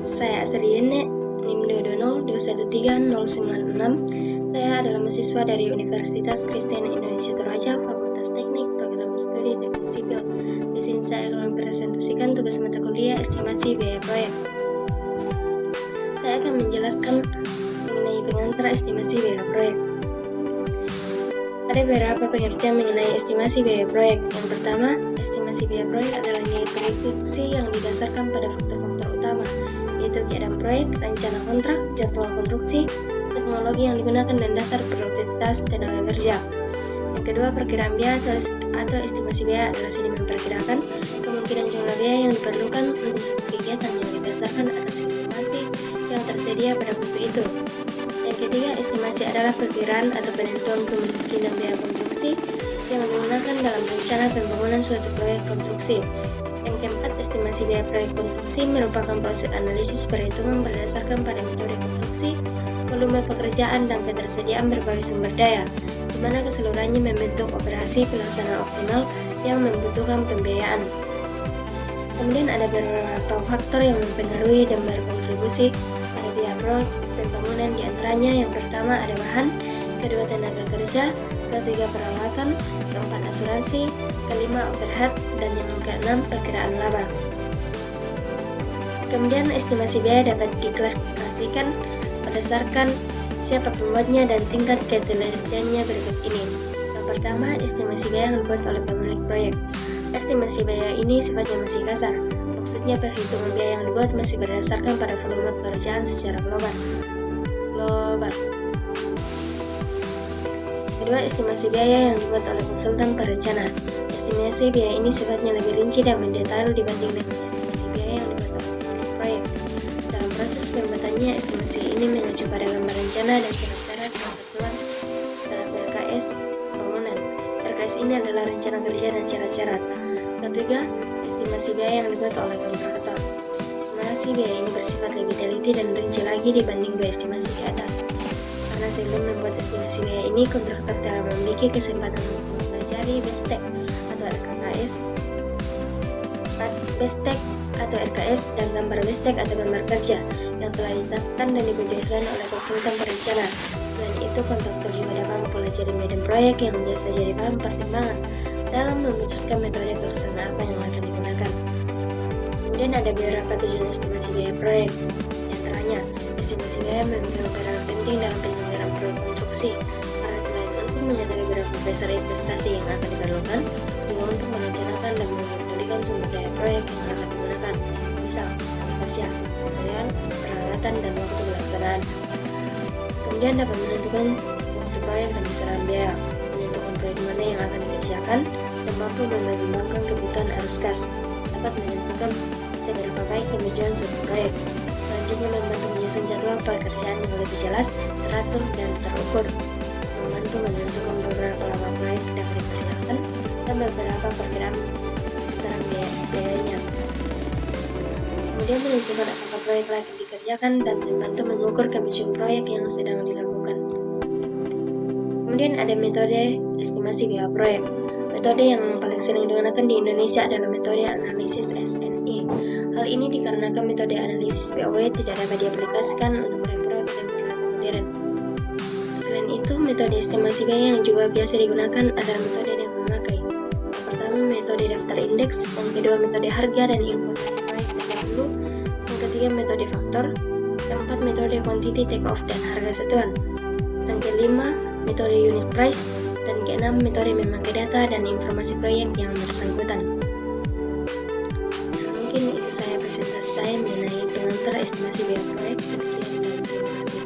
Saya Asriene, NIM 220213096. Saya adalah mahasiswa dari Universitas Kristen Indonesia Toraja, Fakultas Teknik, Program Studi Teknik Sipil. Di sini saya akan mempresentasikan tugas mata kuliah estimasi biaya proyek. Saya akan menjelaskan mengenai pengantar estimasi biaya proyek. Ada beberapa pengertian mengenai estimasi biaya proyek. Yang pertama, estimasi biaya proyek adalah nilai prediksi yang didasarkan pada faktor-faktor utama, yaitu keadaan proyek, rencana kontrak, jadwal konstruksi, teknologi yang digunakan, dan dasar produktivitas tenaga kerja. Yang kedua, perkiraan biaya atau estimasi biaya adalah seni memperkirakan kemungkinan jumlah biaya yang diperlukan untuk suatu kegiatan yang didasarkan atas informasi yang tersedia pada waktu itu. Yang ketiga, estimasi adalah perkiraan atau penentuan kemungkinan biaya konstruksi yang digunakan dalam rencana pembangunan suatu proyek konstruksi. Yang keempat, estimasi biaya proyek konstruksi merupakan proses analisis perhitungan berdasarkan pada metode konstruksi, volume pekerjaan, dan ketersediaan berbagai sumber daya, di mana keseluruhannya membentuk operasi pelaksanaan optimal yang membutuhkan pembiayaan. Kemudian ada beberapa faktor yang mempengaruhi dan berkontribusi pada biaya proyek pembangunan, diantaranya yang pertama ada bahan, kedua tenaga kerja, ketiga peralatan, keempat asuransi, kelima overhead, dan yang keenam perkiraan laba. Kemudian estimasi biaya dapat diklasifikasikan berdasarkan siapa pembuatnya dan tingkat ketelitiannya berikut ini. Yang pertama, estimasi biaya yang dibuat oleh pemilik proyek. Estimasi biaya ini sifatnya masih kasar. Maksudnya perhitungan biaya yang dibuat masih berdasarkan pada volume pekerjaan secara global. Kedua, estimasi biaya yang dibuat oleh konsultan perencana. Estimasi biaya ini sifatnya lebih rinci dan mendetail dibanding dengan estimasi biaya yang dibuat oleh pemilik proyek. Dalam proses pembuatannya, estimasi ini mengacu pada gambar rencana dan syarat-syarat yang tertuang dalam RKS bangunan. RKS ini adalah rencana kerja dan syarat-syarat. Ketiga, estimasi biaya yang dibuat oleh kontraktor. Estimasi biaya ini bersifat lebih teliti dan rinci lagi dibanding dua estimasi di atas. Karena sebelum membuat estimasi biaya ini, kontraktor telah memiliki kesempatan untuk mempelajari BESTEK atau RKS dan gambar BESTEK atau gambar kerja yang telah ditetapkan dan dipublikasikan oleh konsultan perencana. Selain itu, kontraktor juga dapat mempelajari medan proyek yang biasa jadi bahan pertimbangan dalam memutuskan metode pelaksanaan apa yang akan digunakan. Kemudian ada beberapa tujuan estimasi biaya proyek. Di antaranya, estimasi biaya memegang peran penting dalam penyelenggaraan proyek konstruksi, karena selain untuk mengetahui berapa besar investasi yang akan diperlukan, juga untuk merencanakan dan mengendalikan sumber daya proyek yang akan digunakan, misal tenaga kerja, material, peralatan, dan waktu pelaksanaan. Kemudian dapat menentukan waktu proyek dan besaran biaya, menentukan proyek mana yang akan dikerjakan, dan mampu mempertimbangkan kebutuhan arus kas, dapat menentukan seberapa baik kemajuan suatu proyek. Selanjutnya membantu menyusun jadwal pekerjaan yang lebih jelas, teratur, dan terukur, membantu menentukan beberapa lama proyek dapat dikerjakan dan beberapa perkiraan besaran biayanya. Kemudian menentukan apakah proyek lagi dikerjakan dan membantu mengukur kemajuan proyek yang sedang dilakukan. Kemudian ada metode estimasi biaya proyek. Metode yang paling sering digunakan di Indonesia adalah metode analisis SNI. Hal ini dikarenakan metode analisis BOW tidak dapat diaplikasikan untuk proyek-proyek yang berlaku modern. Selain itu, metode estimasi biaya yang juga biasa digunakan adalah metode yang memakai. Yang pertama, metode daftar indeks. Yang kedua, metode harga dan informasi proyek terdahulu. Yang ketiga, metode faktor. Keempat, metode quantity take-off dan harga satuan. Yang kelima, metode unit price. Dan keenam, metode memakai data dan informasi proyek yang bersangkutan. Mungkin itu saya presentasi saya mengenai pengantar estimasi biaya proyek. Sekian dan terima kasih.